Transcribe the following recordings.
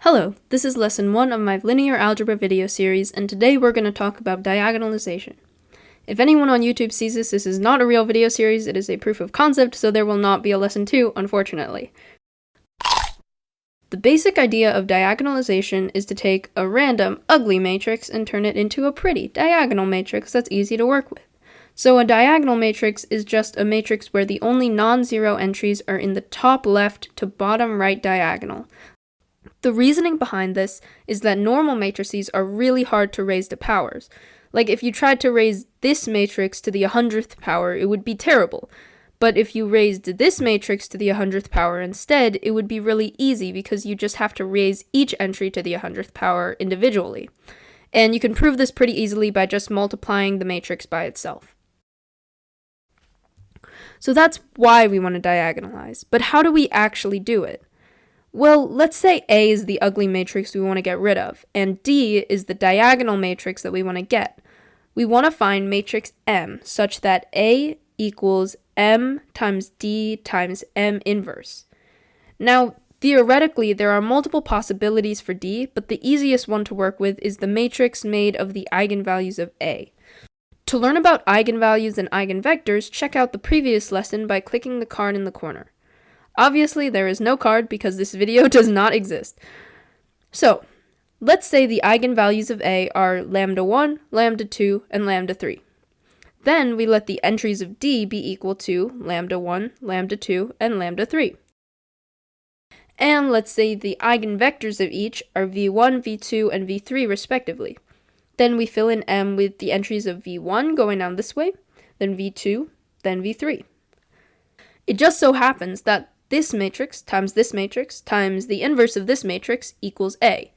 Hello, this is lesson 1 of my linear algebra video series, and today we're going to talk about diagonalization. If anyone on YouTube sees this is not a real video series, it is a proof of concept, so there will not be a lesson 2, unfortunately. The basic idea of diagonalization is to take a random, ugly matrix and turn it into a pretty, diagonal matrix that's easy to work with. So a diagonal matrix is just a matrix where the only non-zero entries are in the top left to bottom right diagonal. The reasoning behind this is that normal matrices are really hard to raise to powers. Like if you tried to raise this matrix to the 100th power, it would be terrible. But if you raised this matrix to the 100th power instead, it would be really easy because you just have to raise each entry to the 100th power individually. And you can prove this pretty easily by just multiplying the matrix by itself. So that's why we want to diagonalize. But how do we actually do it? Well, let's say A is the ugly matrix we want to get rid of, and D is the diagonal matrix that we want to get. We want to find matrix M such that A equals M times D times M inverse. Now, theoretically, there are multiple possibilities for D, but the easiest one to work with is the matrix made of the eigenvalues of A. To learn about eigenvalues and eigenvectors, check out the previous lesson by clicking the card in the corner. Obviously, there is no card because this video does not exist. So, let's say the eigenvalues of A are lambda 1, lambda 2, and lambda 3. Then we let the entries of D be equal to lambda 1, lambda 2, and lambda 3. And let's say the eigenvectors of each are v1, v2, and v3 respectively. Then we fill in M with the entries of v1 going down this way, then v2, then v3. It just so happens that this matrix times the inverse of this matrix equals A.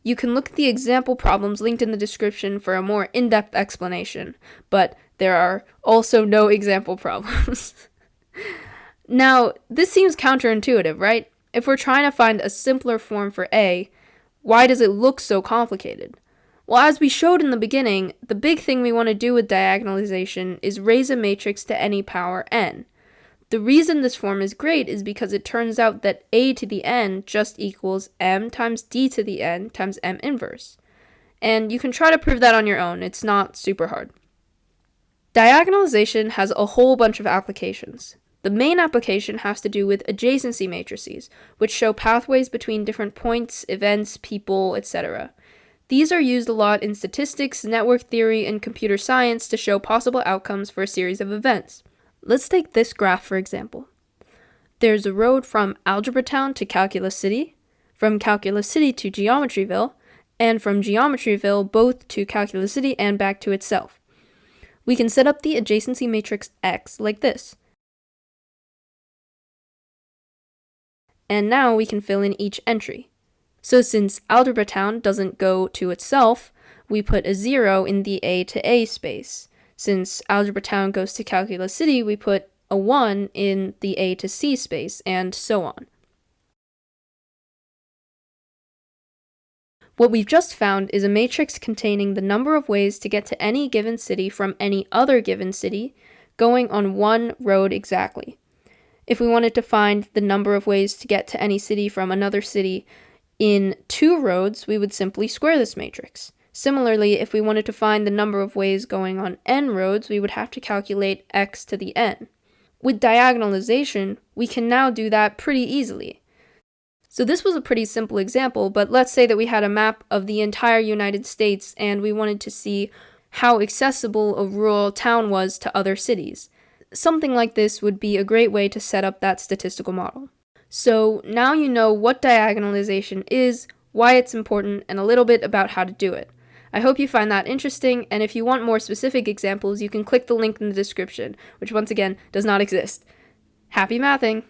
You can look at the example problems linked in the description for a more in-depth explanation, but there are also no example problems. Now, this seems counterintuitive, right? If we're trying to find a simpler form for A, why does it look so complicated? Well, as we showed in the beginning, the big thing we want to do with diagonalization is raise a matrix to any power n. The reason this form is great is because it turns out that A to the n just equals M times D to the n times M inverse. And you can try to prove that on your own, it's not super hard. Diagonalization has a whole bunch of applications. The main application has to do with adjacency matrices, which show pathways between different points, events, people, etc. These are used a lot in statistics, network theory, and computer science to show possible outcomes for a series of events. Let's take this graph for example. There's a road from Algebra Town to Calculus City, from Calculus City to Geometryville, and from Geometryville both to Calculus City and back to itself. We can set up the adjacency matrix X like this. And now we can fill in each entry. So since Algebra Town doesn't go to itself, we put a 0 in the A to A space. Since Algebra Town goes to Calculus City, we put a 1 in the A to C space, and so on. What we've just found is a matrix containing the number of ways to get to any given city from any other given city, going on one road exactly. If we wanted to find the number of ways to get to any city from another city in 2 roads, we would simply square this matrix. Similarly, if we wanted to find the number of ways going on n roads, we would have to calculate x to the n. With diagonalization, we can now do that pretty easily. So this was a pretty simple example, but let's say that we had a map of the entire United States and we wanted to see how accessible a rural town was to other cities. Something like this would be a great way to set up that statistical model. So now you know what diagonalization is, why it's important, and a little bit about how to do it. I hope you find that interesting, and if you want more specific examples, you can click the link in the description, which once again does not exist. Happy mathing!